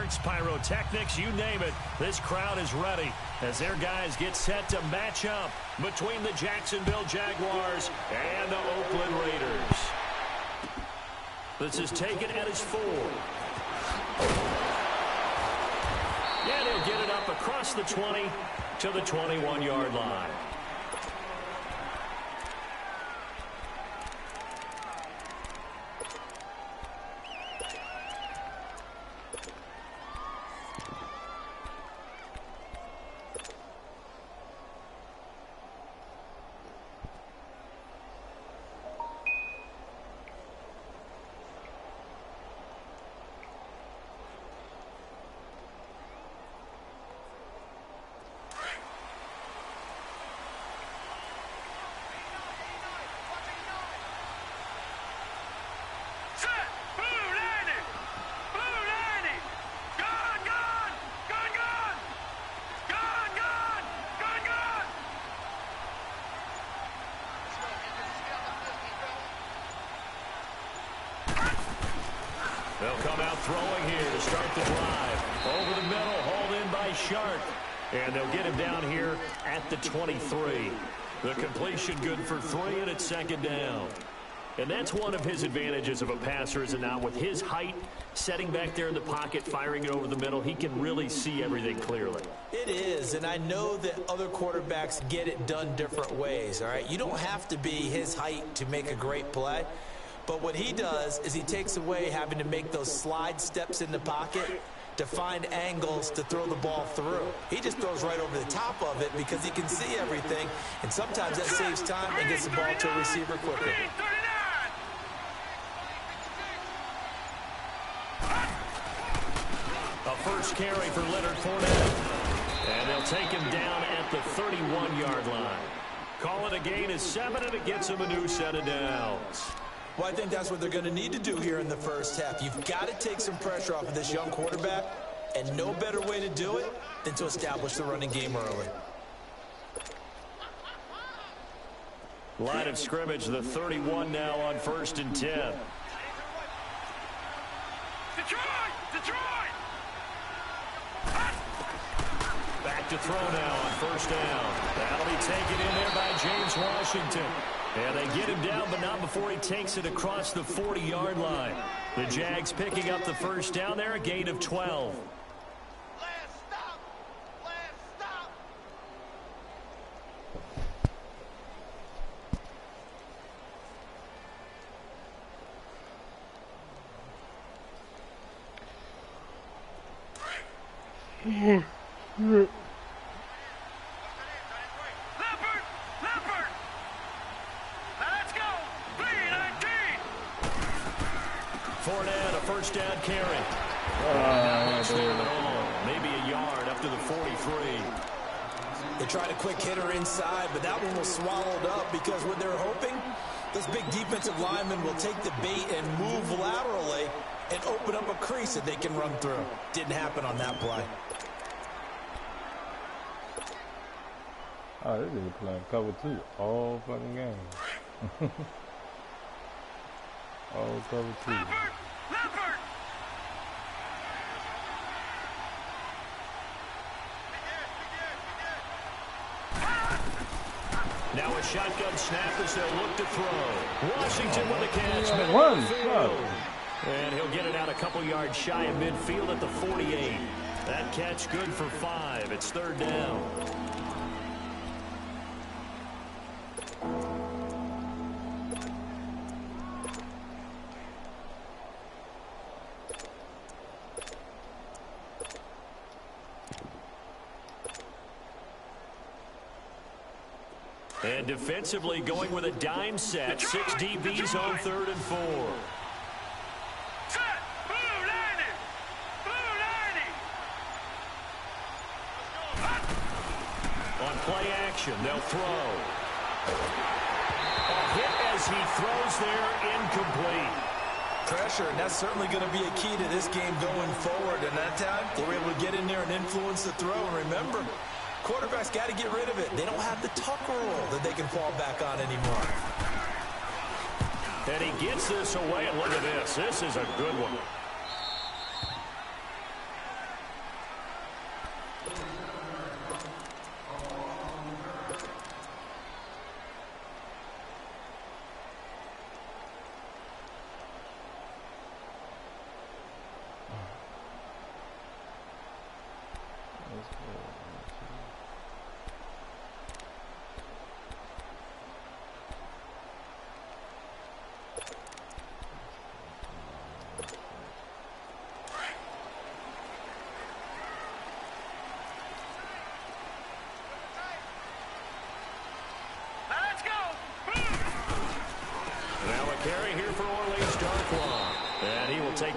fireworks, pyrotechnics, you name it. This crowd is ready as their guys get set to match up between the Jacksonville Jaguars and the Oakland Raiders. This is taken at his 4. Yeah, they'll get it up across the 20 to the 21-yard line. They'll come out throwing here to start the drive. Over the middle, hauled in by Sharp. And they'll get him down here at the 23. The completion good for 3, and it's second down. And that's one of his advantages of a passer, is it not? With his height, setting back there in the pocket, firing it over the middle, he can really see everything clearly. It is, and I know that other quarterbacks get it done different ways, all right? You don't have to be his height to make a great play. But what he does is he takes away having to make those slide steps in the pocket to find angles to throw the ball through. He just throws right over the top of it because he can see everything, and sometimes that saves time and gets the ball to a receiver quicker. A first carry for Leonard Fournette. And they'll take him down at the 31-yard line. Call it a gain of 7, and it gets him a new set of downs. Well, I think that's what they're going to need to do here in the first half. You've got to take some pressure off of this young quarterback, and no better way to do it than to establish the running game early. Line of scrimmage, the 31 now on 1st and 10. Detroit! Back to throw now on 1st down. That'll be taken in there by James Washington. And they get him down, but not before he takes it across the 40-yard line. The Jags picking up the first down there, a gain of 12. Last stop. Fournette, a first down carry. Maybe a yard up to the 43. They tried a quick hitter inside, but that one was swallowed up because what they're hoping, those big defensive linemen will take the bait and move laterally and open up a crease that they can run through. Didn't happen on that play. Oh, this is playing cover 2 all fucking game. All cover 2. Leopard! Now a shotgun snap as they'll look to throw. Washington with the catch. Run. And he'll get it out a couple yards shy of midfield at the 48. That catch good for 5. It's 3rd down. And defensively going with a dime set. 6 DBs on 3rd and 4. On play action, they'll throw. A hit as he throws there, incomplete. Pressure, and that's certainly going to be a key to this game going forward. And that time, they were able to get in there and influence the throw. And remember, quarterbacks got to get rid of it. They don't have the tuck rule that they can fall back on anymore. And he gets this away, and look at this. This is a good one.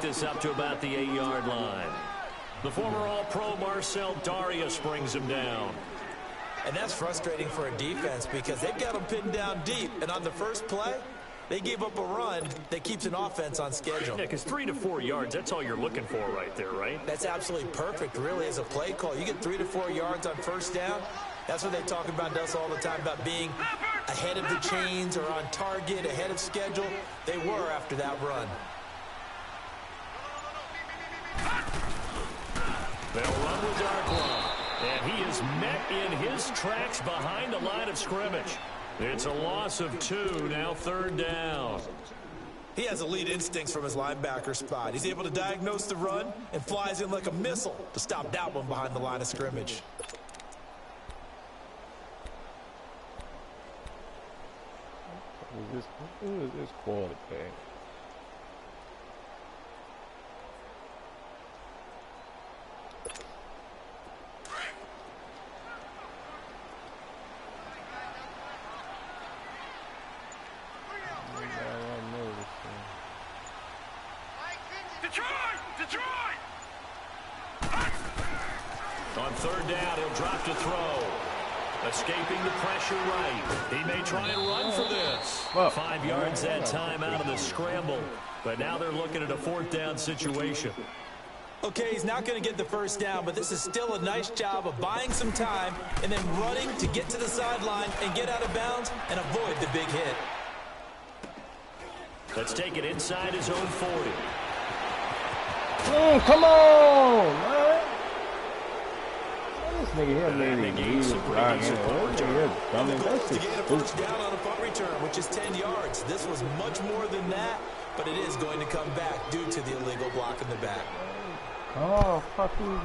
this up to about the 8-yard line. The former All-Pro Marcel Darius brings him down. And that's frustrating for a defense because they've got them pinned down deep. And on the first play, they gave up a run that keeps an offense on schedule. Yeah, because 3 to 4 yards, that's all you're looking for right there, right? That's absolutely perfect, really, as a play call. You get 3 to 4 yards on first down. That's what they talk about us all the time, about being ahead of the chains or on target, ahead of schedule. They were after that run. They'll run with Darkwa. And he is met in his tracks behind the line of scrimmage. It's a loss of 2, now 3rd down. He has elite instincts from his linebacker spot. He's able to diagnose the run and flies in like a missile to stop that one behind the line of scrimmage. Who is this quarterback? Detroit! On 3rd down, he'll drop to throw. Escaping the pressure right. He may try and run for this. 5 yards that time out of the scramble. But now they're looking at a 4th down situation. Okay, he's not going to get the first down, but this is still a nice job of buying some time and then running to get to the sideline and get out of bounds and avoid the big hit. Let's take it inside his own 40. Come on, man. This nigga here made That it negates easy. a pretty decent punt return. To gain a first down on a punt return, which is 10 yards. This was much more than that, but it is going to come back due to the illegal block in the back. Oh, fuck you.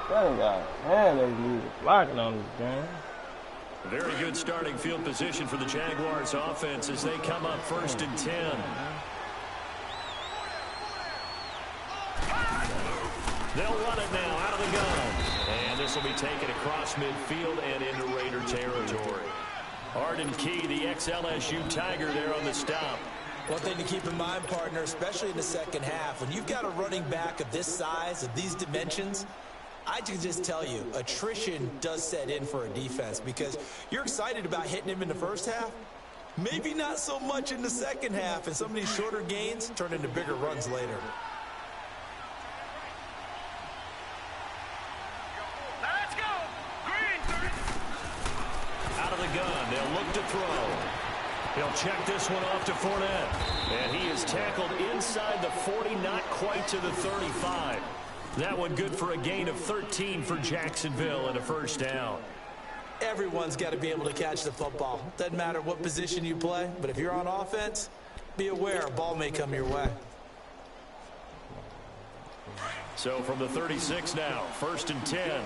That guy. Man, they need blocking on this game. Very good starting field position for the Jaguars offense as they come up 1st and 10. They'll run it now out of the gun. And this will be taken across midfield and into Raider territory. Arden Key, the ex-LSU Tiger, there on the stop. One thing to keep in mind, partner, especially in the second half, when you've got a running back of this size, of these dimensions, I can just tell you, attrition does set in for a defense because you're excited about hitting him in the first half. Maybe not so much in the second half, and some of these shorter gains turn into bigger runs later. Let's go! Green! Out of the gun, they'll look to throw. He'll check this one off to Fournette. And he is tackled inside the 40, not quite to the 35. That one good for a gain of 13 for Jacksonville and a first down. Everyone's got to be able to catch the football. Doesn't matter what position you play, but if you're on offense, be aware a ball may come your way. So from the 36 now, 1st and 10.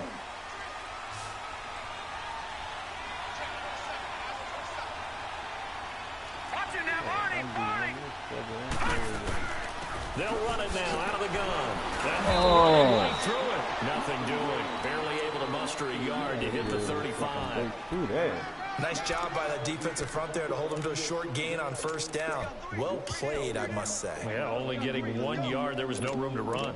Watching that, Marty! They'll run it now out of the gun. Right through it. Nothing doing. Barely able to muster a yard to hit the 35. Nice job by the defensive front there to hold him to a short gain on first down. Well played, I must say. Yeah, only getting 1 yard. There was no room to run.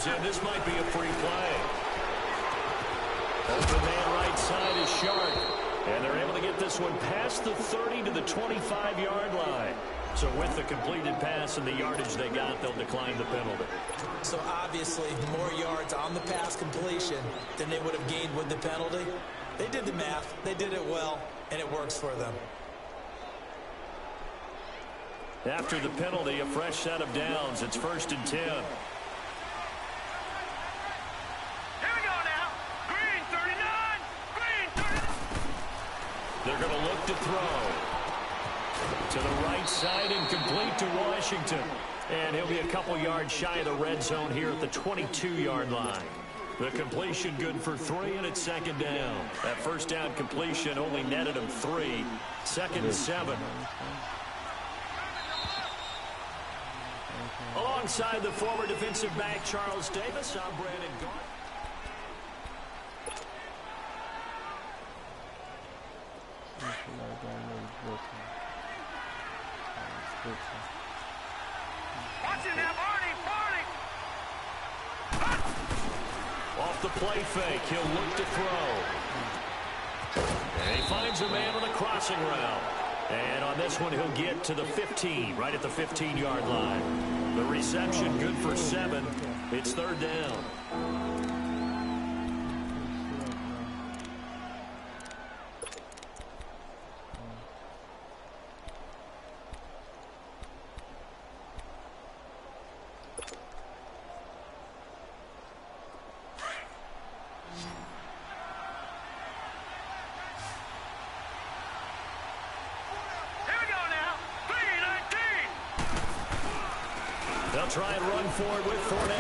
In. This might be a free play. Open man right side is Sharp. And they're able to get this one past the 30 to the 25-yard line. So with the completed pass and the yardage they got, they'll decline the penalty. So obviously more yards on the pass completion than they would have gained with the penalty. They did the math. They did it well, and it works for them. After the penalty, a fresh set of downs. It's 1st and 10. They're going to look to throw. To the right side and complete to Washington. And he'll be a couple yards shy of the red zone here at the 22-yard line. The completion good for 3, and it's 2nd down. That first down completion only netted him 3. 2nd and 7. Along Alongside the former defensive back, Charles Davis, I'm Brandon Garth. Watching that, Barney! Off the play fake, he'll look to throw. And he finds a man on the crossing route. And on this one, he'll get to the 15, right at the 15-yard line. The reception good for 7. It's third down. They'll try and run forward with Fournette.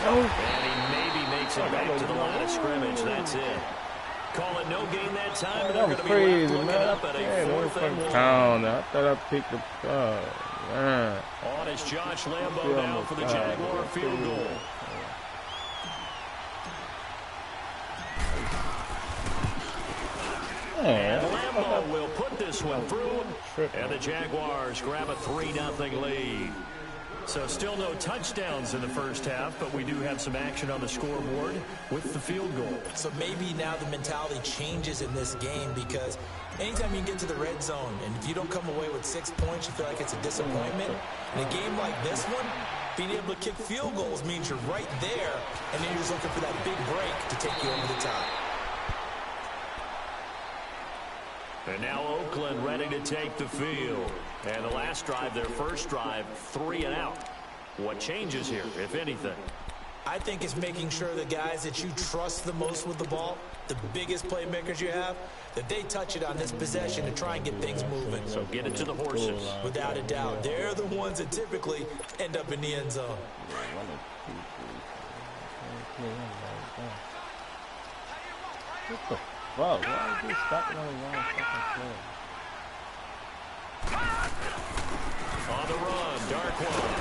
And he maybe makes it back to the line of scrimmage. That's it. Call it no gain that time, and they're going to be left looking up at a 4th and 1. I thought I picked the man. On is Josh Lambo now for the Jaguar field goal. And Lambo will put this one through, and the Jaguars grab a 3-0 lead. So still no touchdowns in the first half, but we do have some action on the scoreboard with the field goal. So maybe now the mentality changes in this game, because anytime you get to the red zone and if you don't come away with 6 points, you feel like it's a disappointment. In a game like this one, being able to kick field goals means you're right there, and then you're just looking for that big break to take you over the top. And now Oakland ready to take the field. And the last drive, their first drive, 3 and out. What changes here, if anything? I think it's making sure the guys that you trust the most with the ball, the biggest playmakers you have, that they touch it on this possession to try and get things moving. So get it to the horses. Without a doubt. They're the ones that typically end up in the end zone. What the fuck? Why is he stopping on the wrong fucking play? On the run, Darkwan.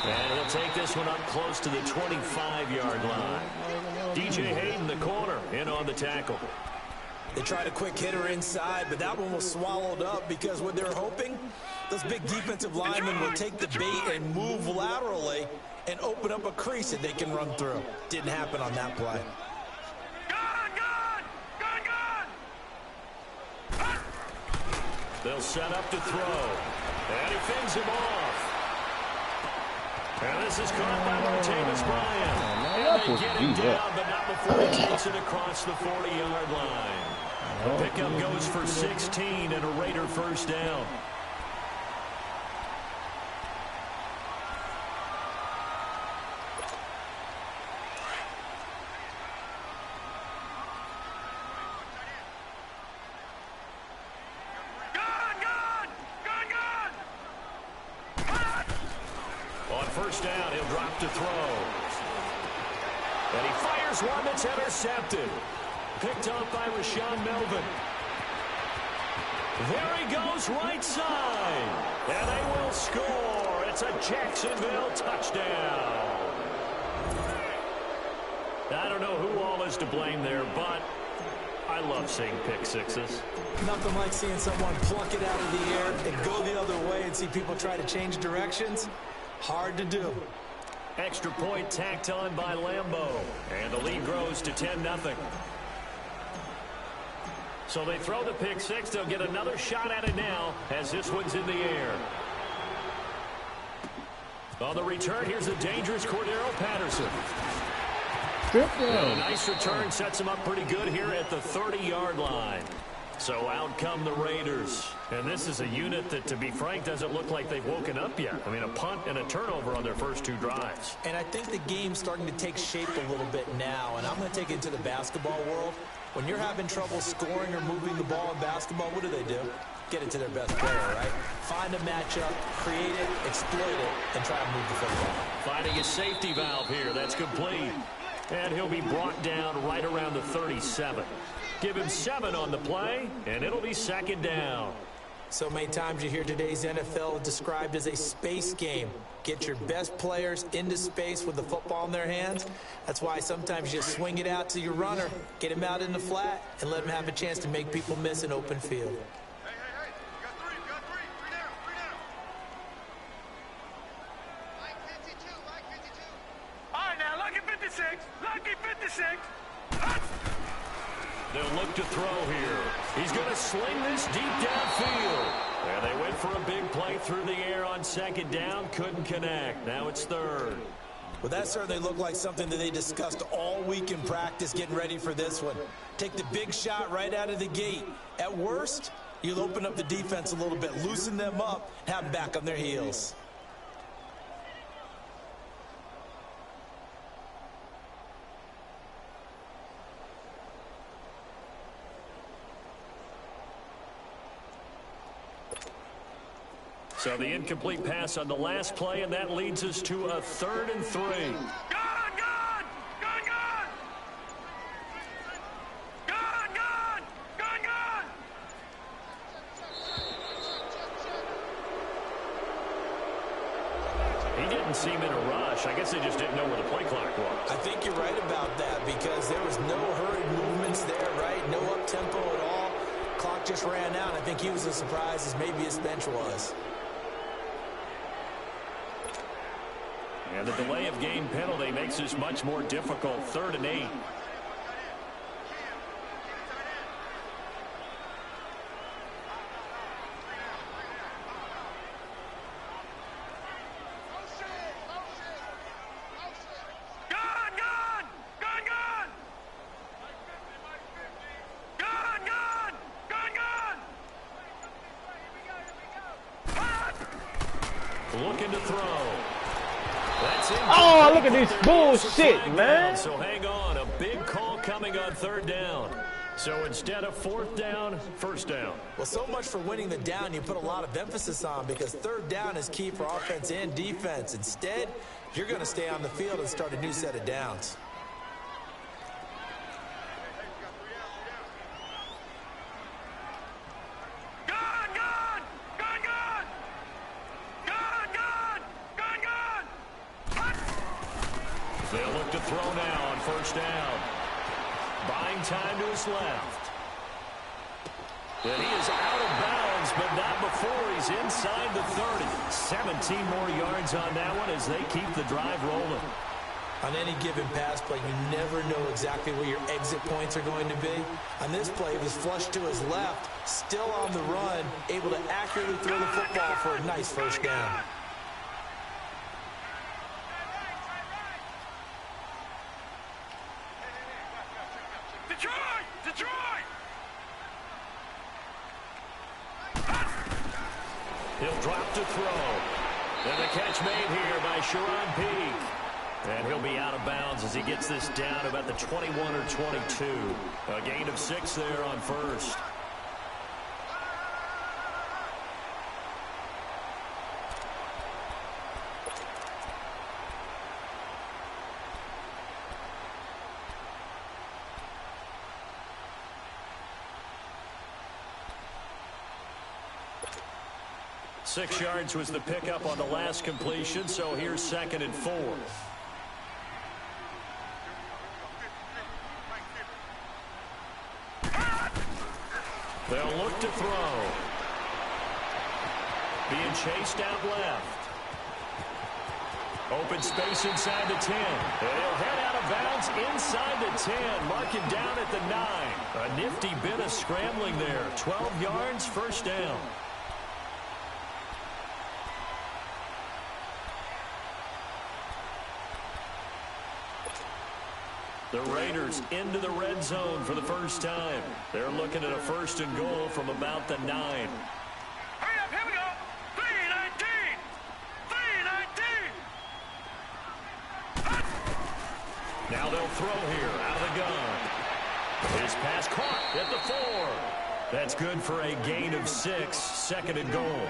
And he'll take this one up close to the 25-yard line. DJ Hayden, the corner, in on the tackle. They tried a quick hitter inside, but that one was swallowed up because what they're hoping, those big defensive linemen will take the bait and move laterally and open up a crease that they can run through. Didn't happen on that play. They'll set up to throw. And he fends him off. And this is caught by Martavis Bryant. And they get him down, but not before he takes it across the 40-yard line. The pickup goes for 16 and a Raider first down. First down, he'll drop to throw. And he fires one that's intercepted. Picked off by Rashawn Melvin. There he goes, right side. And they will score. It's a Jacksonville touchdown. I don't know who all is to blame there, but I love seeing pick sixes. Nothing like seeing someone pluck it out of the air and go the other way and see people try to change directions. Hard to do. Extra point tacked on by Lambo. And the lead grows to 10-0. So they throw the pick six. They'll get another shot at it now as this one's in the air. On the return, here's the dangerous Cordero Patterson. Nice return. Sets him up pretty good here at the 30-yard line. So out come the Raiders. And this is a unit that, to be frank, doesn't look like they've woken up yet. I mean, a punt and a turnover on their first 2 drives. And I think the game's starting to take shape a little bit now. And I'm going to take it into the basketball world. When you're having trouble scoring or moving the ball in basketball, what do? Get it to their best player, right? Find a matchup, create it, exploit it, and try to move the football. Finding a safety valve here. That's complete. And he'll be brought down right around the 37. Give him 7 on the play, and it'll be second down. So many times you hear today's NFL described as a space game. Get your best players into space with the football in their hands. That's why sometimes you swing it out to your runner, get him out in the flat, and let him have a chance to make people miss an open field. Hey, you got three down. Line 52. All right, now, lucky 56. They'll look to throw here. He's going to sling this deep downfield. And they went for a big play through the air on second down. Couldn't connect. Now it's third. Well, that certainly looked like something that they discussed all week in practice getting ready for this one. Take the big shot right out of the gate. At worst, you'll open up the defense a little bit, loosen them up, have them back on their heels. So the incomplete pass on the last play, and that leads us to a 3rd and 3. Gone! He didn't seem in a rush. I guess they just didn't know where the play clock was. I think you're right about that because there was no hurried movements there, right? No up-tempo at all. Clock just ran out. I think he was as surprised as maybe his bench was. And the delay of game penalty makes this much more difficult. 3rd and 8. Looking to throw. Oh, look at this bullshit, man. So hang on. A big call coming on 3rd down. So instead of 4th down, 1st down. Well, so much for winning the down you put a lot of emphasis on because 3rd down is key for offense and defense. Instead, you're going to stay on the field and start a new set of downs. They'll look to throw now on 1st down. Buying time to his left. And he is out of bounds, but not before he's inside the 30. 17 more yards on that one as they keep the drive rolling. On any given pass play, you never know exactly where your exit points are going to be. On this play, it was flushed to his left, still on the run, able to accurately throw the football for a nice 1st down. He'll drop to throw. And the catch made here by Sharon Peak. And he'll be out of bounds as he gets this down about the 21 or 22. A gain of 6 there on 1st. Six yards was the pickup on the last completion, so here's 2nd and 4. They'll look to throw. Being chased out left. Open space inside the 10. And he'll head out of bounds inside the 10. Marking down at the 9. A nifty bit of scrambling there. 12 yards, 1st down. The Raiders into the red zone for the first time. They're looking at a 1st and goal from about the 9. Hurry up, here we go. 3-19. 3-19. Now they'll throw here out of the gun. His pass caught at the 4. That's good for a gain of 6. 2nd and goal.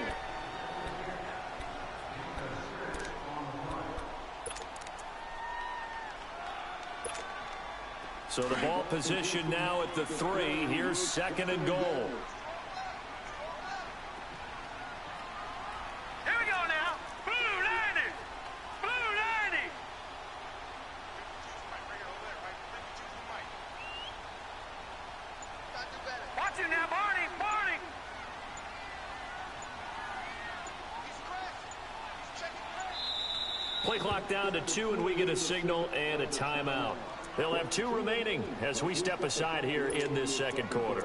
So the ball position now at the 3. Here's 2nd and goal. Watch him now, Barney. Barney. Play clock down to 2, and we get a signal and a timeout. They'll have 2 remaining as we step aside here in this second quarter.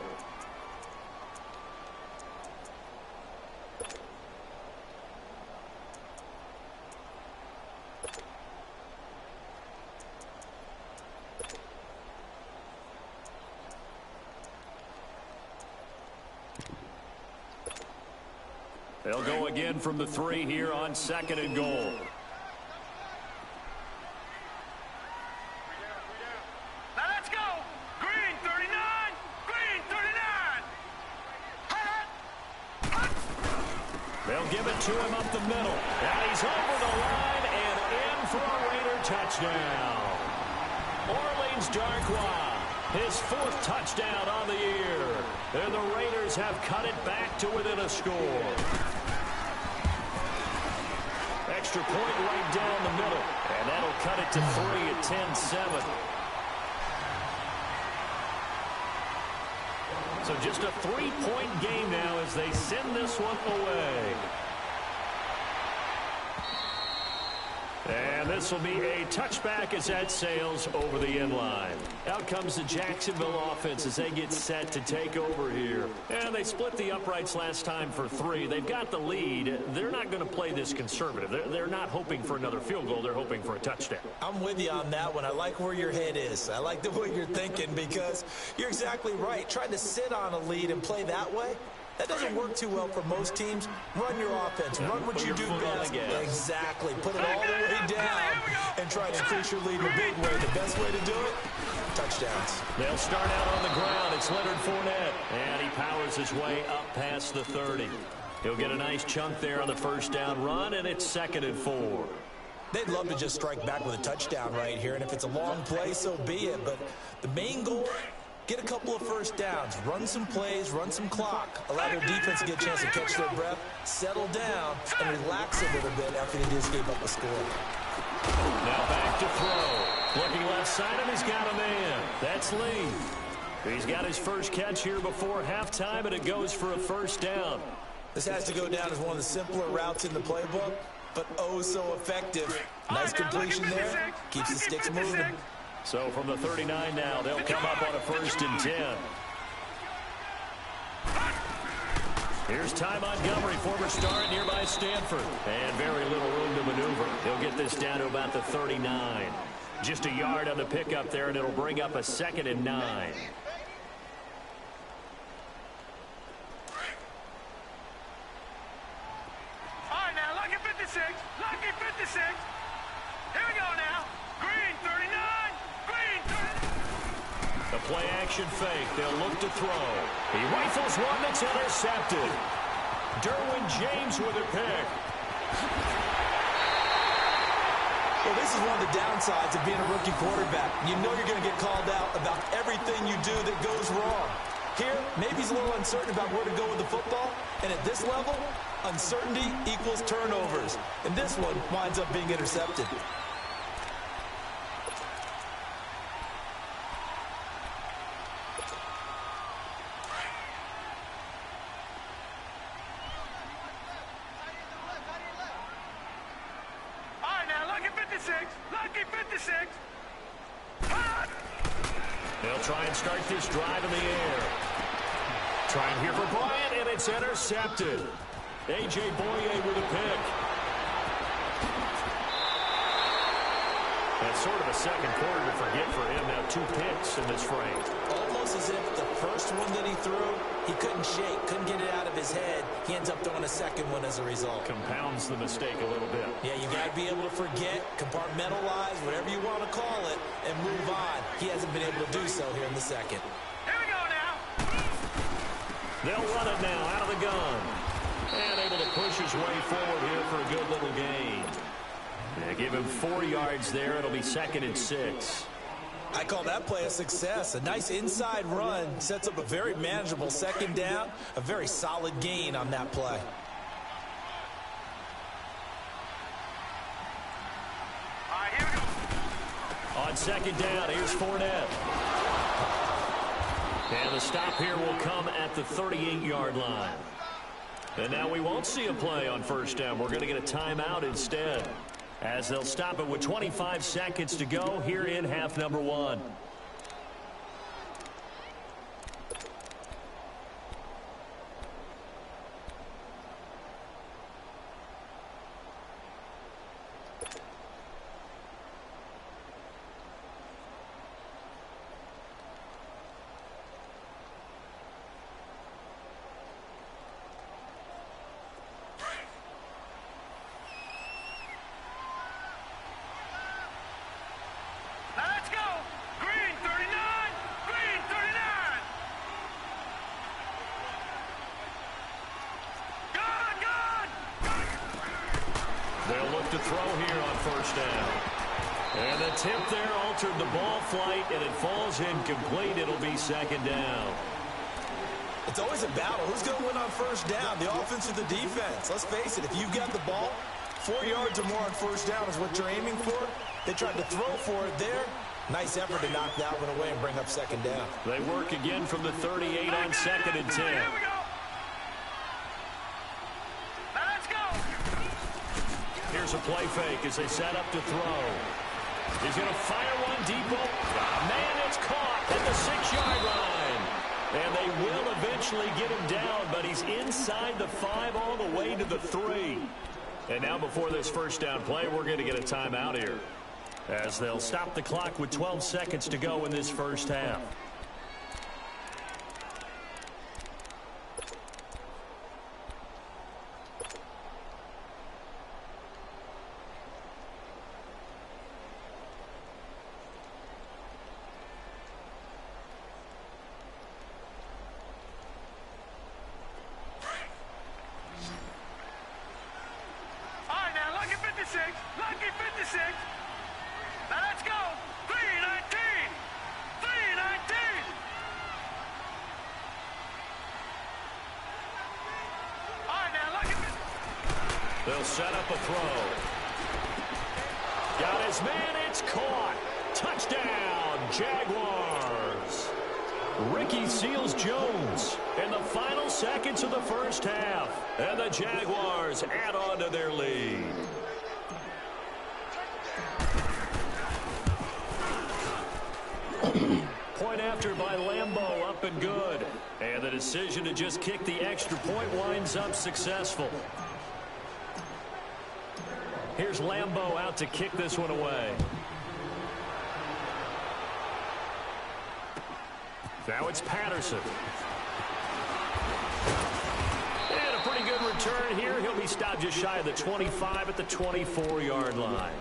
They'll go again from the 3 here on 2nd and goal. Now let's go. Green 39. Green 39. They'll give it to him up the middle. And he's over the line and in for a Raider touchdown. Orleans Darkwa, his 4th touchdown on the year. And the Raiders have cut it back to within a score. Extra point right down the middle. And that'll cut it to 3 at 10-7. So just a 3-point game now as they send this one away. And this will be a touchback as that sails over the end line. Out comes the Jacksonville offense as they get set to take over here. And they split the uprights last time for 3. They've got the lead. They're not going to play this conservative. They're not hoping for another field goal. They're hoping for a touchdown. I'm with you on that one. I like where your head is. I like the way you're thinking because you're exactly right. Trying to sit on a lead and play that way, that doesn't work too well for most teams. Run your offense. Run what you do best. Exactly. Put it all the way down and try to increase your lead in a big way. The best way to do it, touchdowns. They'll start out on the ground. It's Leonard Fournette. And he powers his way up past the 30. He'll get a nice chunk there on the first down run, and it's 2nd and 4. They'd love to just strike back with a touchdown right here. And if it's a long play, so be it. But the main goal, get a couple of first downs, run some plays, run some clock, allow their defense to get a chance to catch their breath, settle down, and relax a little bit after they just gave up a score. Now back to throw. Looking left side, and he's got a man. That's Lee. He's got his first catch here before halftime, and it goes for a first down. This has to go down as one of the simpler routes in the playbook, but oh so effective. Nice completion there. Keeps the sticks moving. So from the 39 now, they'll come up on a 1st and 10. Here's Ty Montgomery, former star at nearby Stanford. And very little room to maneuver. He'll get this down to about the 39. Just a yard on the pickup there, and it'll bring up a 2nd and 9. All right, now, lucky 56. Lucky 56. Here we go now. Green 39. The play action fake. They'll look to throw. He rifles one that's intercepted. Derwin James with a pick. Well, this is one of the downsides of being a rookie quarterback. You know you're going to get called out about everything you do that goes wrong. Here, maybe he's a little uncertain about where to go with the football. And at this level, uncertainty equals turnovers. And this one winds up being intercepted. Lucky 56. They'll try and start this drive in the air. Trying here for Bryant, and it's intercepted. A.J. Boye with a pick. That's sort of a second quarter to forget for him. Now 2 picks in this frame. Almost as if the first one that he threw, he couldn't shake, couldn't get it out of his head. He ends up throwing a second one as a result. Compounds the mistake a little bit. Yeah, you got to be able to forget, compartmentalize, whatever you want to call it, and move on. He hasn't been able to do so here in the second. Here we go now. They'll run it now out of the gun. And able to push his way forward here for a good little gain. They give him 4 yards there. It'll be 2nd and 6. I call that play a success. A nice inside run sets up a very manageable second down. A very solid gain on that play. All right, here we go. On 2nd down, here's Fournette. And the stop here will come at the 38-yard line. And now we won't see a play on first down. We're going to get a timeout instead, as they'll stop it with 25 seconds to go here in half number one. To throw here on first down. And the tip there altered the ball flight, and it falls incomplete. It'll be second down. It's always a battle. Who's going to win on first down, the offense or the defense? Let's face it, if you've got the ball, 4 yards or more on first down is what you're aiming for. They tried to throw for it there. Nice effort to knock that one away and bring up second down. They work again from the 38 on second and 10. Here's a play fake as they set up to throw. He's going to fire one deep. Oh, man, it's caught at the 6-yard line. And they will eventually get him down, but he's inside the 5 all the way to the 3. And now before this first down play, we're going to get a timeout here, as they'll stop the clock with 12 seconds to go in this first half. Lucky 56. Now let's go. 319. 319. All right, now lucky 56. They'll set up a throw. Got his man. It's caught. Touchdown, Jaguars. Ricky Seals-Jones in the final seconds of the first half. And the Jaguars add on to their lead. Point after by Lambeau, up and good. And the decision to just kick the extra point winds up successful. Here's Lambeau out to kick this one away. Now it's Patterson. And a pretty good return here. He'll be stopped just shy of the 25 at the 24-yard line.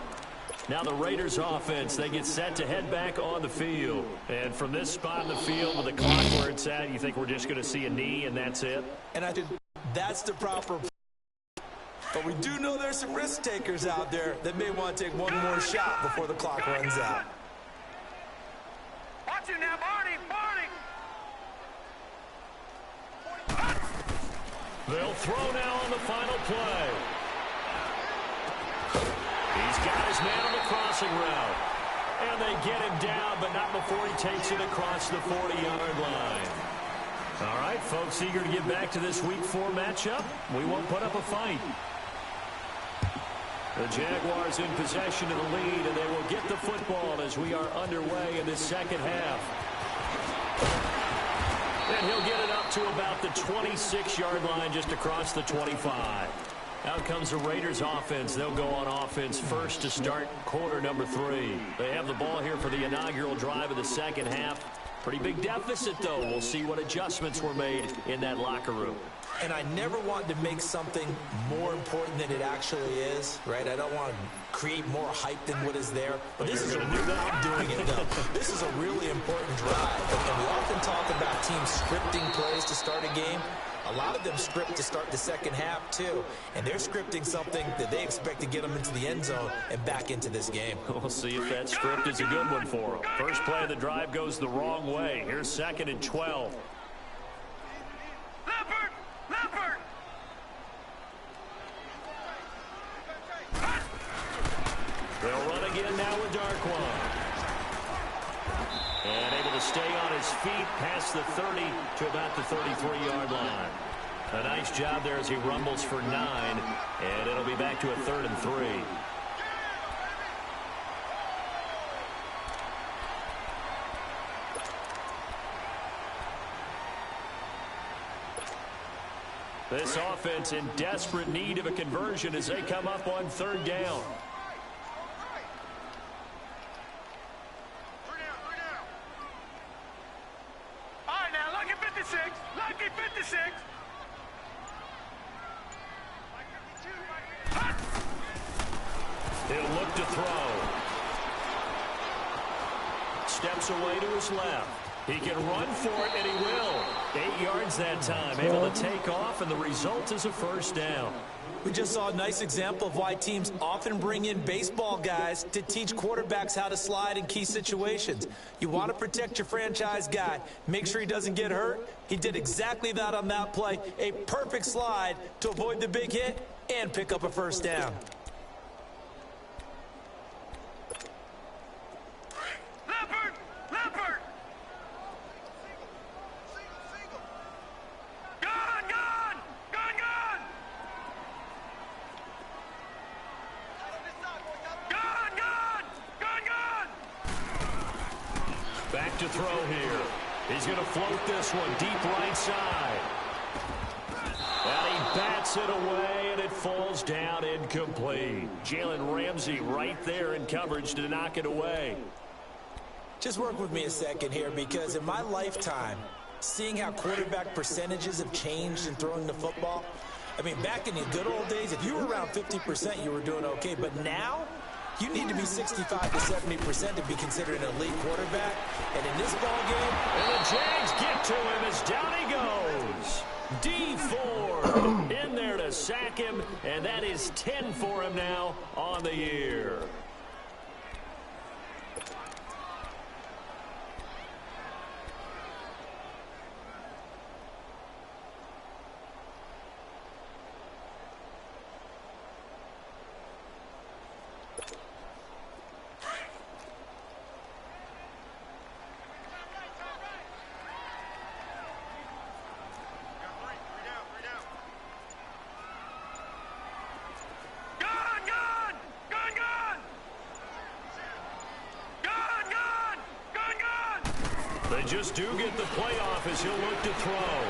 Now the Raiders offense, they get set to head back on the field. And from this spot in the field with the clock where it's at, you think we're just going to see a knee and that's it? And I think that's the proper. But we do know there's some risk takers out there that may want to take one more shot before the clock runs out. Watch it now, Barney, Barney. They'll throw now on the final play. He's got his man on the crossing route. And they get him down, but not before he takes it across the 40-yard line. All right, folks, eager to get back to this Week 4 matchup. We won't put up a fight. The Jaguars in possession of the lead, and they will get the football as we are underway in this second half. And he'll get it up to about the 26-yard line, just across the 25. Out comes the Raiders offense. They'll go on offense first to start quarter number 3. They have the ball here for the inaugural drive of the second half. Pretty big deficit, though. We'll see what adjustments were made in that locker room. And I never want to make something more important than it actually is, right? I don't want to create more hype than what is there. But this is a really, I'm doing it though. This is a really important drive. And we often talk about teams scripting plays to start a game. A lot of them script to start the second half, too. And they're scripting something that they expect to get them into the end zone and back into this game. We'll see if that script is a good one for them. First play of the drive goes the wrong way. Here's 2nd and 12. Leopard! Leopard! They'll run again now with Darkwan. And able to stay on his feet past the 30 to about the 33-yard line. A nice job there as he rumbles for 9, and it'll be back to a 3rd and 3. This offense in desperate need of a conversion as they come up on 3rd down. All right, now, lucky 56. Lucky 56. He'll look to throw. Steps away to his left. He can run for it, and he will. 8 yards that time, able to take off, and the result is a 1st down. We just saw a nice example of why teams often bring in baseball guys to teach quarterbacks how to slide in key situations. You want to protect your franchise guy. Make sure he doesn't get hurt. He did exactly that on that play. A perfect slide to avoid the big hit and pick up a 1st down. Back to throw here. He's going to float this one deep right side. And he bats it away, and it falls down incomplete. Jalen Ramsey right there in coverage to knock it away. Just work with me a second here, because in my lifetime, seeing how quarterback percentages have changed in throwing the football, I mean, back in the good old days, if you were around 50%, you were doing okay. But now, you need to be 65 to 70% to be considered an elite quarterback. And in this ball game, and the Jags get to him as down he goes. D Ford in there to sack him, and that is 10 for him now on the year. They just do get the playoff as he'll look to throw.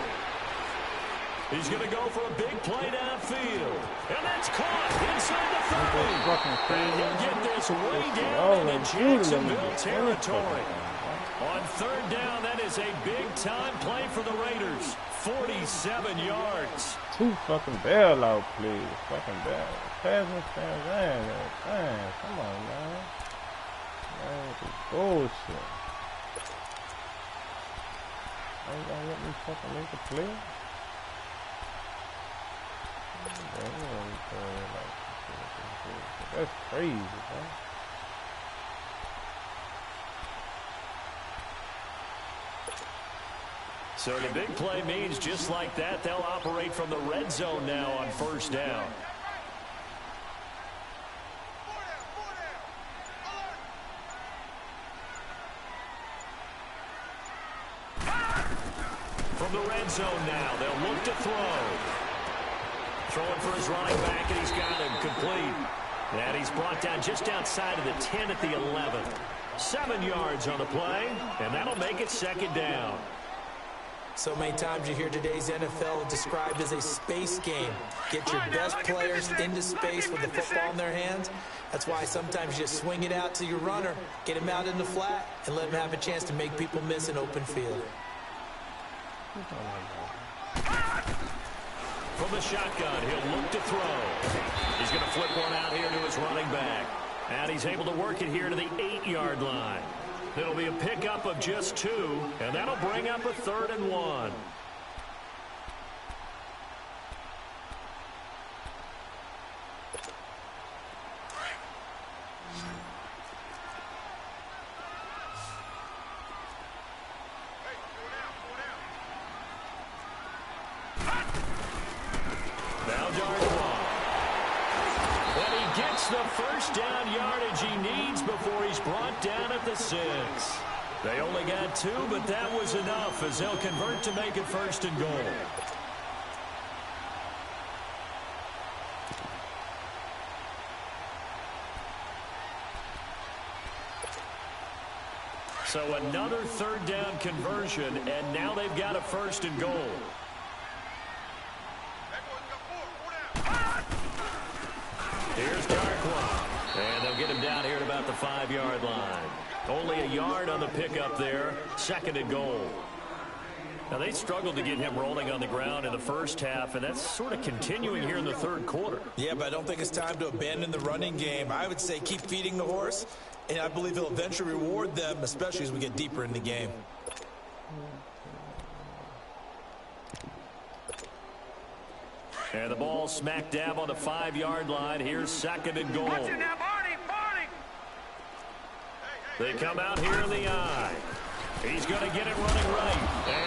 He's going to go for a big play downfield. And that's caught inside the 30. And he'll get this way down into Jacksonville territory. On 3rd down, that is a big-time play for the Raiders. 47 yards. 2 fucking bailout plays. Fucking bail. Pass interference. Man, come on, man. Man, this bullshit. Are you gonna let me fucking make a play? That's crazy, man. So the big play means just like that, they'll operate from the red zone now on 1st down. From the red zone now, they'll look to throw. Throwing for his running back, and he's got him complete. And he's brought down just outside of the 10 at the 11. 7 yards on the play, and that'll make it 2nd down. So many times you hear today's NFL described as a space game. Get your best players into space with the football in their hands. That's why sometimes you just swing it out to your runner, get him out in the flat, and let him have a chance to make people miss an open field. From the shotgun, he'll look to throw. He's going to flip one out here to his running back. And he's able to work it here to the 8-yard line. It'll be a pickup of just 2, and that'll bring up a 3rd and 1. Now Darkwa. And he gets the 1st down yardage he needs before he's brought down at the 6. They only got 2, but that was enough as they'll convert to make it 1st and goal. So another 3rd down conversion, and now they've got a 1st and goal. Here's Darkwa, and they'll get him down here at about the 5-yard line. Only a yard on the pickup there, 2nd and goal. Now, they struggled to get him rolling on the ground in the first half, and that's sort of continuing here in the 3rd quarter. Yeah, but I don't think it's time to abandon the running game. I would say keep feeding the horse, and I believe he'll eventually reward them, especially as we get deeper in the game. And the ball smack dab on the 5-yard line. Here's 2nd and goal. Watch it now, Barney, Barney. They come out here in the eye. He's going to get it running right.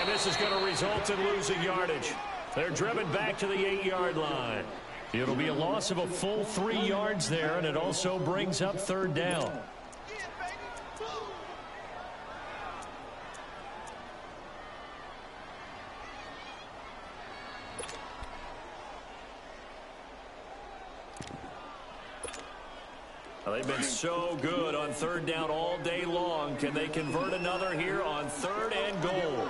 And this is going to result in losing yardage. They're driven back to the 8-yard line. It'll be a loss of a full 3 yards there, and it also brings up 3rd down. They've been so good on 3rd down all day long. Can they convert another here on 3rd and goal?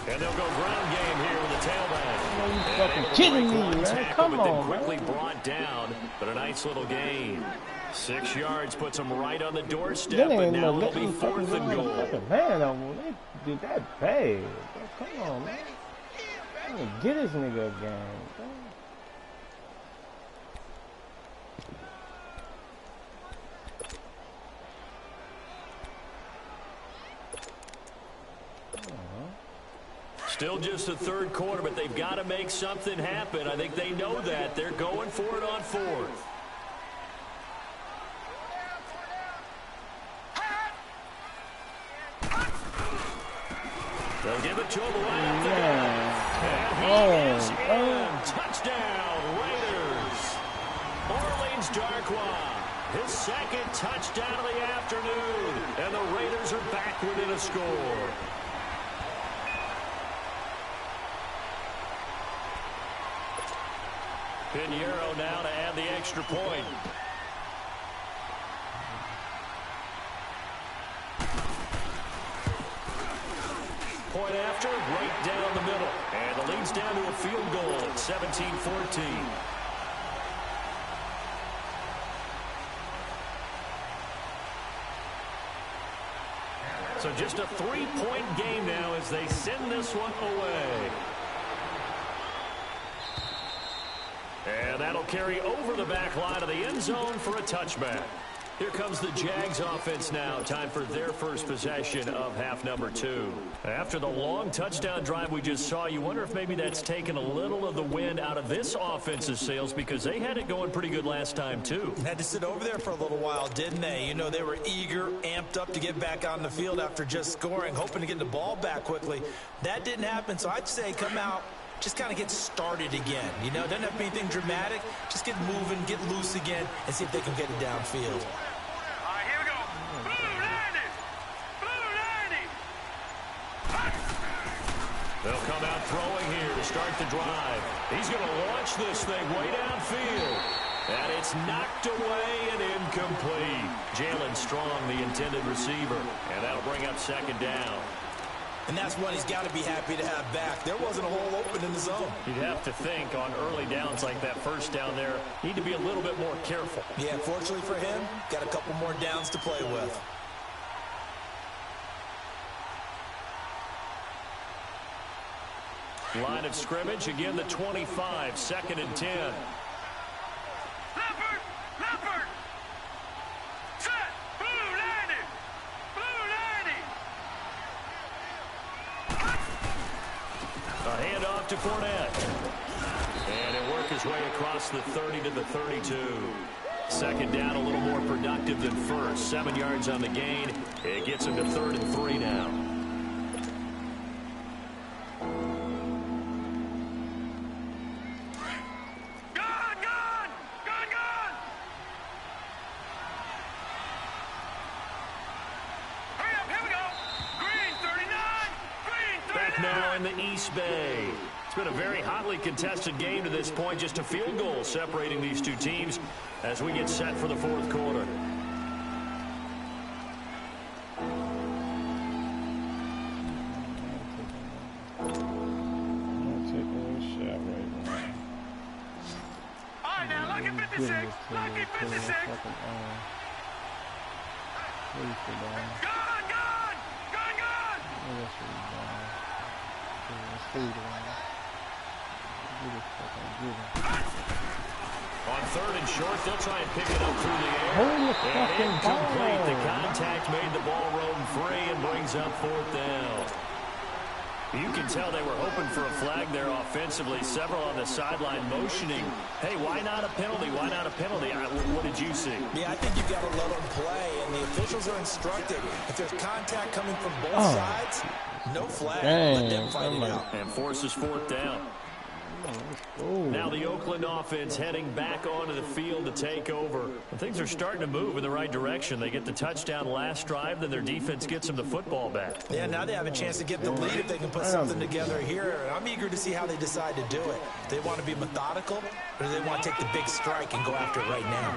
And they'll go ground game here with the tailback. Are you fucking kidding me, man? Come on, quickly brought down, but a nice little gain. 6 yards puts them right on the doorstep, and now it'll be 4th and goal. Man, they did that bad. Come on, man. Get this nigga again. Still just the 3rd quarter, but they've got to make something happen. I think they know that. They're going for it on 4th. They'll give it to him right up there. And he is in. Touchdown, Raiders. Orleans Darkwa, his 2nd touchdown of the afternoon. And the Raiders are back within a score. Pinheiro now to add the extra point. Point after, right down the middle. And the lead's down to a field goal at 17-14. So just a 3-point game now as they send this one away. And that'll carry over the back line of the end zone for a touchback. Here comes the Jags offense now. Time for their first possession of half number 2. After the long touchdown drive we just saw, you wonder if maybe that's taken a little of the wind out of this offense's sails because they had it going pretty good last time too. Had to sit over there for a little while, didn't they? You know, they were eager, amped up to get back on the field after just scoring, hoping to get the ball back quickly. That didn't happen, so I'd say come out, just kind of get started again. You know, doesn't have to be anything dramatic. Just get moving, get loose again, and see if they can get it downfield. All right, here we go. Blue 90. Blue 90. They'll come out throwing here to start the drive. He's going to launch this thing way downfield. And it's knocked away and incomplete. Jalen Strong, the intended receiver. And that'll bring up 2nd down. And that's one he's got to be happy to have back. There wasn't a hole open in the zone. You'd have to think on early downs like that first down there, need to be a little bit more careful. Yeah, fortunately for him, got a couple more downs to play with. Line of scrimmage, again the 25, 2nd and 10. Leopard, Leopard. Set. Blue 90. Blue 90. A handoff to Fournette. And he'll work his way across the 30 to the 32. 2nd down, a little more productive than first. 7 yards on the gain. It gets him to 3rd and 3 now. now in the East Bay. It's been a very hotly contested game to this point. Just a field goal separating these two teams as we get set for the fourth quarter. All right, now, lucky 56. Lucky 56. Gone, gone. Gone, gone. On third and short, they'll try and pick it up through the air. And incomplete. The contact made the ball roam free and brings up fourth down. You can tell they were hoping for a flag there offensively. Several on the sideline motioning. Hey, why not a penalty? Why not a penalty? What did you see? Yeah, I think you've got to let them play, and the officials are instructed. If there's contact coming from both sides, no flag. Let them fight it out. And forces fourth down. Now the Oakland offense heading back onto the field to take over. And things are starting to move in the right direction. They get the touchdown last drive, then their defense gets them the football back. Yeah, now they have a chance to get the lead if they can put something together here. I'm eager to see how they decide to do it. Do they want to be methodical, or do they want to take the big strike and go after it right now?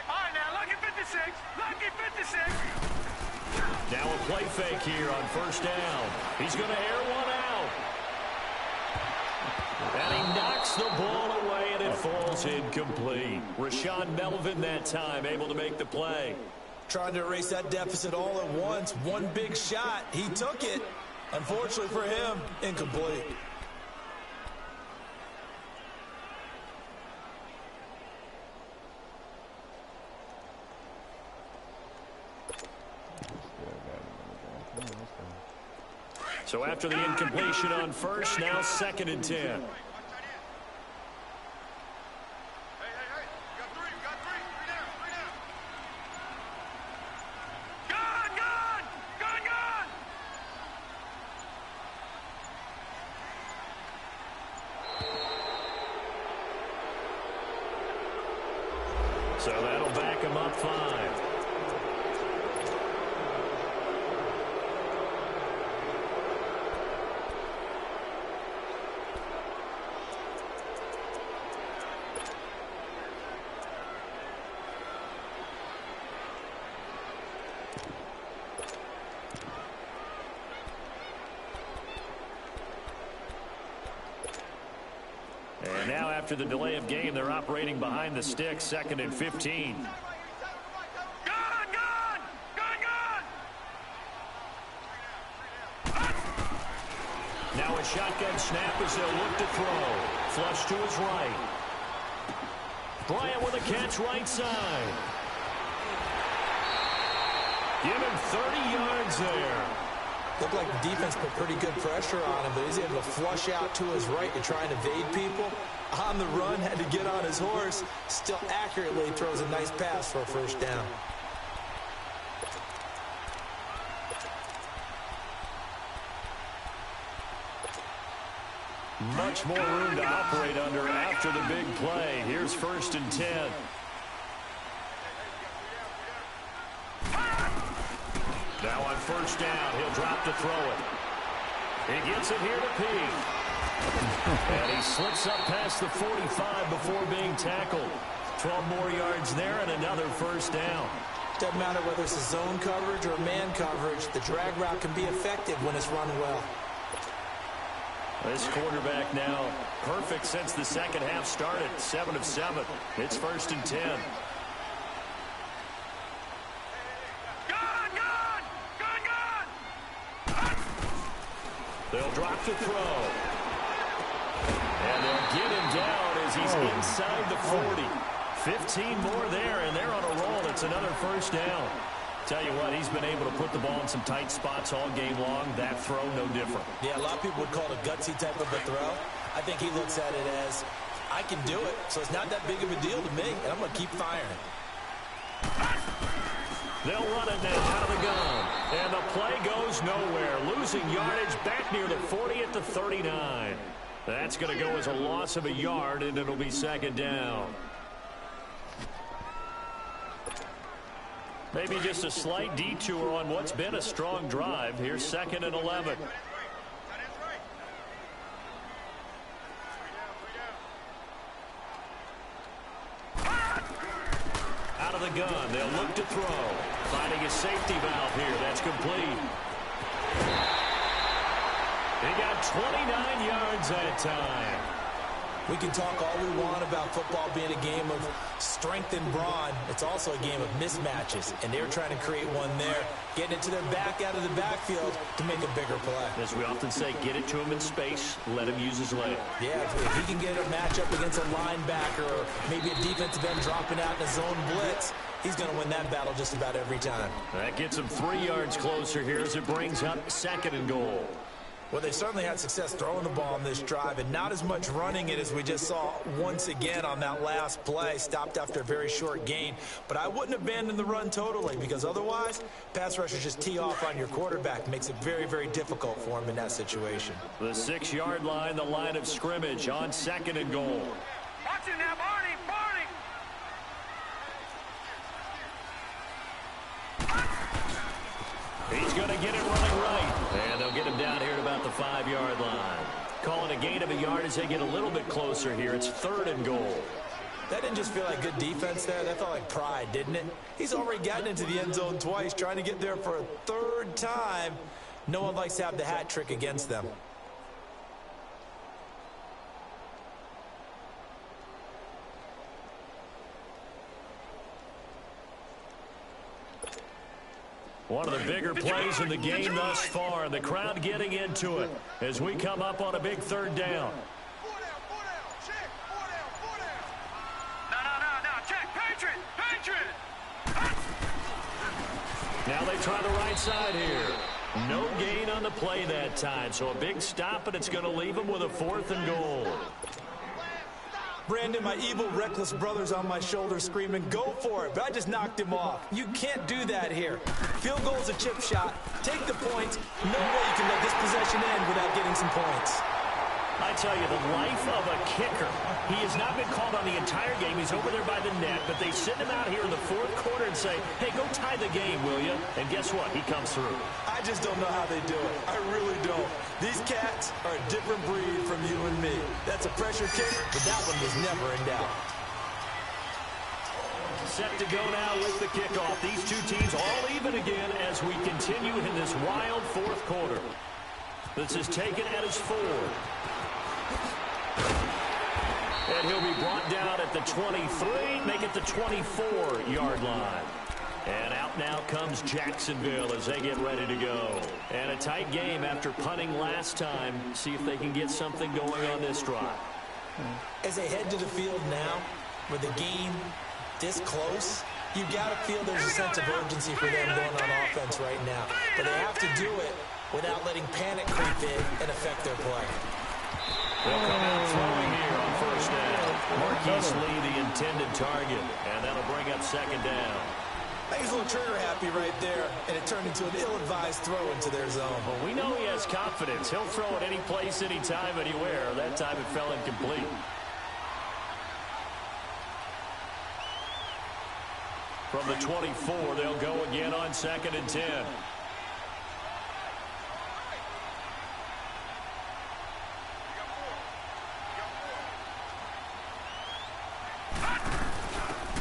All right, now, lucky 56. Lucky 56. Now a play fake here on first down. He's going to air one out. And he knocks the ball away, and it falls incomplete. Rashaan Melvin that time able to make the play. Trying to erase that deficit all at once. One big shot. He took it. Unfortunately for him, incomplete. So after the incompletion on first, now second and 10. Hey, you got three. Three down. Gone, gone. Gone, gone. So that'll back him up 5. And now after the delay of game, they're operating behind the sticks, second and 15. Gone. Now a shotgun snap as they'll look to throw. Flush to his right. Bryant with a catch right side. Give him 30 yards there. Looked like the defense put pretty good pressure on him, but he's able to flush out to his right to try and evade people. On the run, had to get on his horse. Still accurately throws a nice pass for a first down. Much more room to operate under after the big play. Here's first and 10. Now on first down, he'll drop to throw it. He gets it here to Peake. And he slips up past the 45 before being tackled. 12 more yards there and another first down. Doesn't matter whether it's a zone coverage or man coverage, the drag route can be effective when it's run well. This quarterback now perfect since the second half started. 7 of 7. It's first and 10. They'll drop to throw. And they'll get him down as he's inside the 40. 15 more there, and they're on a roll. It's another first down. Tell you what, he's been able to put the ball in some tight spots all game long. That throw, no different. Yeah, a lot of people would call it a gutsy type of a throw. I think he looks at it as, I can do it, so it's not that big of a deal to me, and I'm going to keep firing. They'll run it now out of the gun. And the play goes nowhere. Losing yardage back near the 40 at the 39. That's going to go as a loss of a yard, and it'll be second down. Maybe just a slight detour on what's been a strong drive. Here's 2nd and 11. Out of the gun, they'll look to throw. Finding a safety valve here. That's complete. He got 29 yards that time. We can talk all we want about football being a game of strength and brawn. It's also a game of mismatches, and they're trying to create one there, getting it to their back out of the backfield to make a bigger play. As we often say, get it to him in space, let him use his leg. Yeah, if he can get a matchup against a linebacker or maybe a defensive end dropping out in a zone blitz, he's going to win that battle just about every time. That gets him 3 yards closer here as it brings up 2nd and goal. Well, they certainly had success throwing the ball on this drive and not as much running it as we just saw once again on that last play. Stopped after a very short gain. But I wouldn't abandon the run totally because otherwise, pass rushers just tee off on your quarterback. Makes it very, very difficult for him in that situation. The 6-yard line, the line of scrimmage on 2nd and goal. Watch it now, Barney, Barney. He's going to get it running right. And they'll get him down here at about the 5-yard line. Calling a gain of a yard as they get a little bit closer here. It's 3rd and goal. That didn't just feel like good defense there. That felt like pride, didn't it? He's already gotten into the end zone twice, trying to get there for a 3rd time. No one likes to have the hat trick against them. One of the bigger plays in the game thus far, and the crowd getting into it as we come up on a big 3rd down. No, check, Patriot. Now they try the right side here. No gain on the play that time, so a big stop, and it's going to leave them with a 4th and goal. Brandon, my evil, reckless brother's on my shoulder screaming, go for it, but I just knocked him off. You can't do that here. Field goal's a chip shot. Take the points. No way you can let this possession end without getting some points. I tell you, the life of a kicker. He has not been called on the entire game. He's over there by the net, but they send him out here in the 4th quarter and say, hey, go tie the game, will you? And guess what? He comes through. I just don't know how they do it. I really don't. These cats are a different breed from you and me. That's a pressure kick, but that one was never in doubt. Set to go now with the kickoff. These two teams all even again as we continue in this wild 4th quarter. This is taken at his 4. And he'll be brought down at the 23, make it the 24-yard line. And out now comes Jacksonville as they get ready to go. And a tight game after punting last time. See if they can get something going on this drive. As they head to the field now, with the game this close, you've got to feel there's a sense of urgency for them going on offense right now. But they have to do it without letting panic creep in and affect their play. They'll come out throwing here on 1st down. Marquise Lee, the intended target, and that'll bring up 2nd down. I think he's a little trigger happy right there, and it turned into an ill-advised throw into their zone. Well, we know he has confidence. He'll throw it any place, anytime, anywhere. That time it fell incomplete. From the 24, they'll go again on 2nd and 10.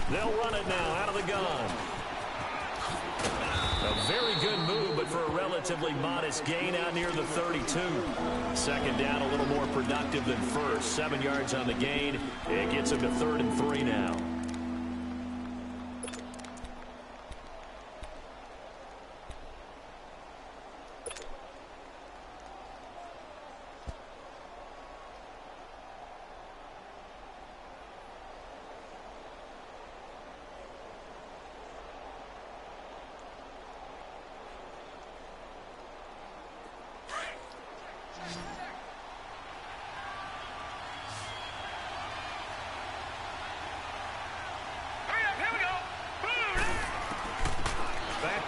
They'll run it now out of the gun. A very good move, but for a relatively modest gain out near the 32. 2nd down, a little more productive than 1st. 7 yards on the gain. It gets him to 3rd and 3 now.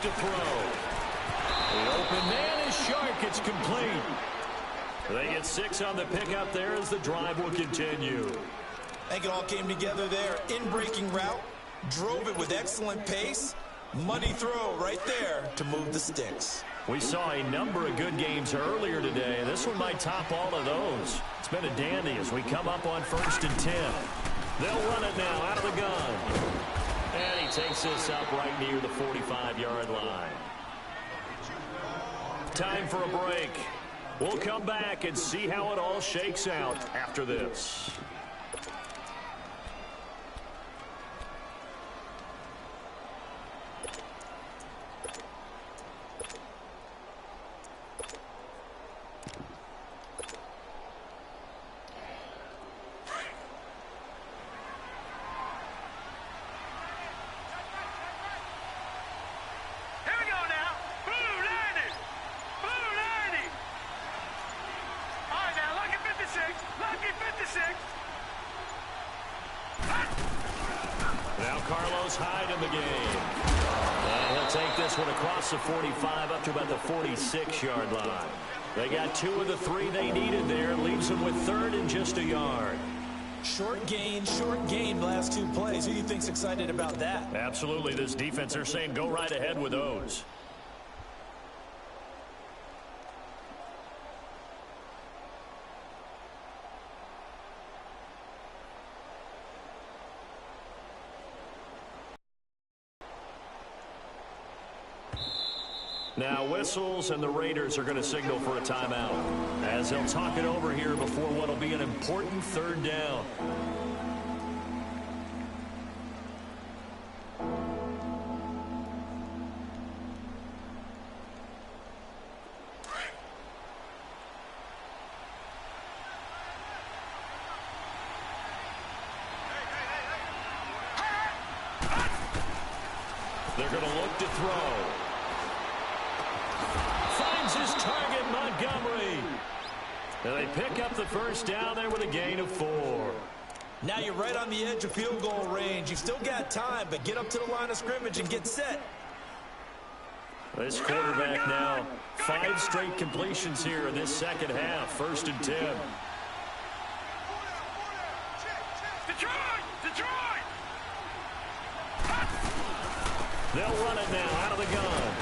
To throw. The open man is Shark. It's complete. They get 6 on the pickup there as the drive will continue. I think it all came together there. In-breaking route, drove it with excellent pace, Money throw right there to move the sticks. We saw a number of good games earlier today. This one might top all of those. It's been a dandy as we come up on 1st and 10. They'll run it now out of the gun. And he takes this up right near the 45-yard line. Time for a break. We'll come back and see how it all shakes out after this. Across the 45 up to about the 46-yard line. They got 2 of the 3 they needed there. Leaves them with 3rd and just a yard. Short gain, last 2 plays. Who do you think's excited about that? Absolutely. This defense, they're saying go right ahead with those. Now whistles, and the Raiders are going to signal for a timeout as they'll talk it over here before what will be an important 3rd down. They're going to look to throw. His target, Montgomery. And they pick up the 1st down there with a gain of 4. Now you're right on the edge of field goal range. You've still got time, but get up to the line of scrimmage and get set. This quarterback now, 5 straight completions here in this second half. 1st and 10. Detroit! They'll run it now out of the gun.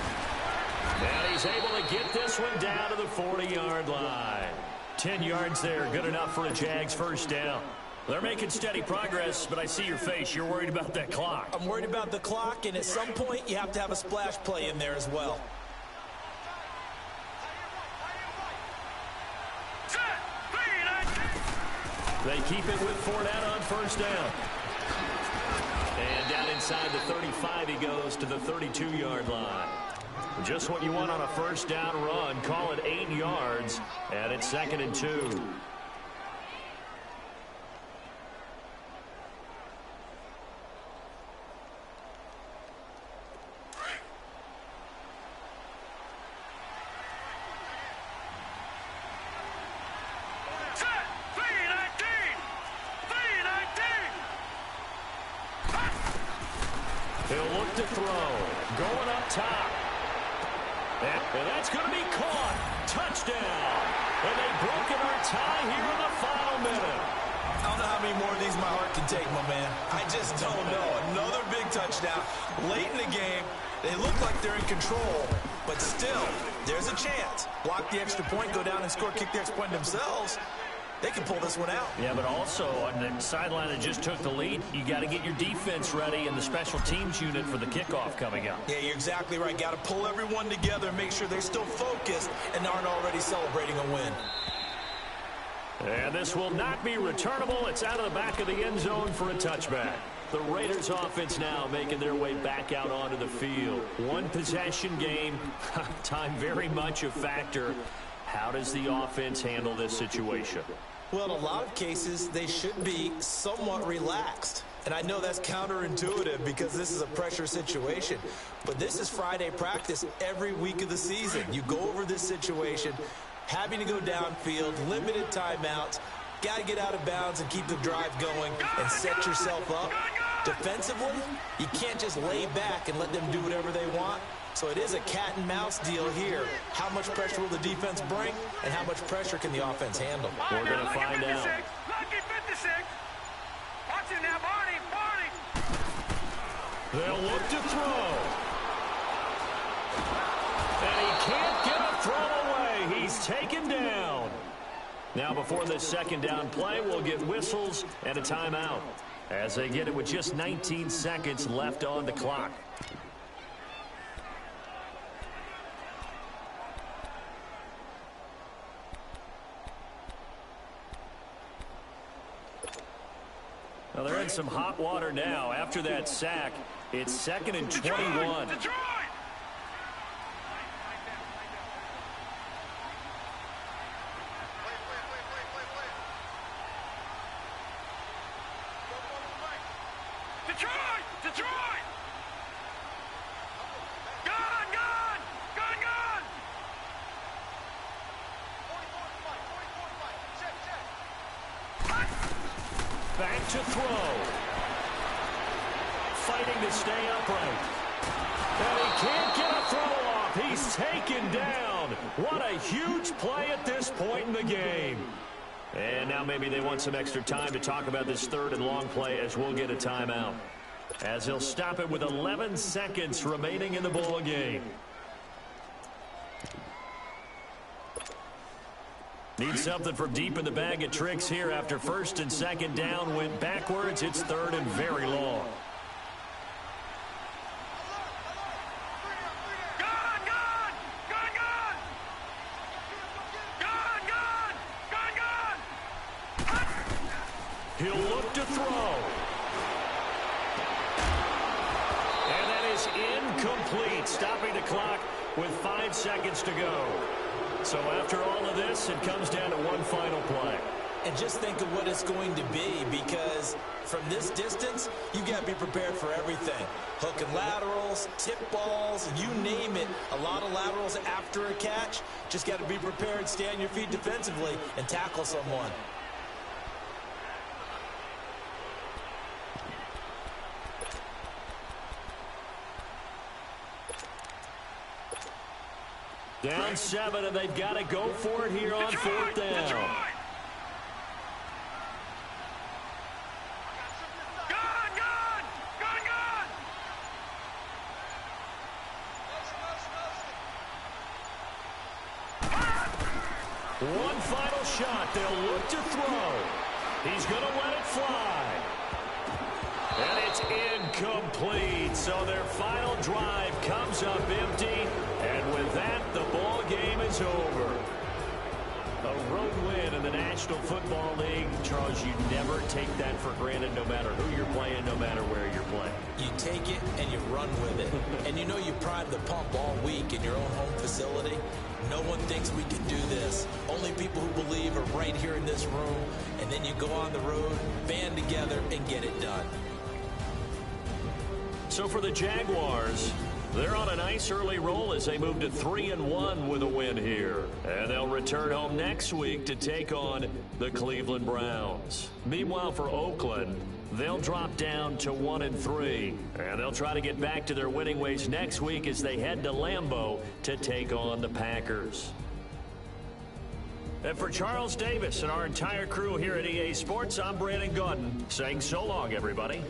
And he's able to get this one down to the 40-yard line. 10 yards there, good enough for a Jags 1st down. They're making steady progress, but I see your face. You're worried about that clock. I'm worried about the clock, and at some point, you have to have a splash play in there as well. They keep it with Fournette on 1st down. And down inside the 35, he goes to the 32-yard line. Just what you want on a 1st down run. Call it 8 yards, and it's 2nd and 2. He'll look to throw. Going up top. And that's going to be caught. Touchdown. And they've broken our tie here in the final minute. I don't know how many more of these my heart can take, my man. I just don't know. Another big touchdown. Late in the game, they look like they're in control. But still, there's a chance. Block the extra point, go down and score, kick the extra point themselves. They can pull this one out. Yeah, but also on the sideline that just took the lead, you got to get your defense ready and the special teams unit for the kickoff coming up. Yeah, you're exactly right. Got to pull everyone together and make sure they're still focused and aren't already celebrating a win. And this will not be returnable. It's out of the back of the end zone for a touchback. The Raiders offense now making their way back out onto the field. One possession game, time very much a factor. How does the offense handle this situation? Well, in a lot of cases, they should be somewhat relaxed. And I know that's counterintuitive because this is a pressure situation. But this is Friday practice every week of the season. You go over this situation, having to go downfield, limited timeouts, got to get out of bounds and keep the drive going and set yourself up. Defensively, you can't just lay back and let them do whatever they want. So it is a cat and mouse deal here. How much pressure will the defense bring, and how much pressure can the offense handle? We're going to find out. Lucky 56. Watch it now, Barney. They'll look to throw. can't get a throw away. He's taken down. Now, before this second down play, we'll get whistles and a timeout as they get it with just 19 seconds left on the clock. Well, they're in some hot water now. After that sack, it's 2nd and 21. Detroit! Detroit! Detroit! Gone! Gone! Gone! Gone! 44-5. Check. Back to throw. Fighting to stay upright. And he can't get a throw off. He's taken down. What a huge play at this point in the game. And now maybe they want some extra time to talk about this 3rd and long play as we'll get a timeout. As he'll stop it with 11 seconds remaining in the ball game. Need something from deep in the bag of tricks here after 1st and 2nd down went backwards. It's 3rd and very long. Gone! Gone! Gone! Gone! Gone! Gone! Gone! Gone! He'll look to throw. And that is incomplete, stopping the clock with 5 seconds to go. So after all of this, it comes down to one final play. And just think of what it's going to be, because from this distance, you got to be prepared for everything. Hook and laterals, tip balls, you name it. A lot of laterals after a catch. Just got to be prepared, stay on your feet defensively, and tackle someone. Down 7, and they've got to go for it here on 4th down. Detroit! Gone! Gone! Gone! Gone! One final shot. They'll look to throw. He's going to let it fly. And it's incomplete. So their final drive comes up empty. And with that, the ball game is over. A road win in the National Football League. Charles, you never take that for granted, no matter who you're playing, no matter where you're playing. You take it and you run with it. And you know you prime the pump all week in your own home facility. No one thinks we can do this. Only people who believe are right here in this room. And then you go on the road, band together, and get it done. So for the Jaguars, they're on a nice early roll as they move to 3-1 with a win here. And they'll return home next week to take on the Cleveland Browns. Meanwhile, for Oakland, they'll drop down to 1-3. And they'll try to get back to their winning ways next week as they head to Lambeau to take on the Packers. And for Charles Davis and our entire crew here at EA Sports, I'm Brandon Gaudin saying so long, everybody.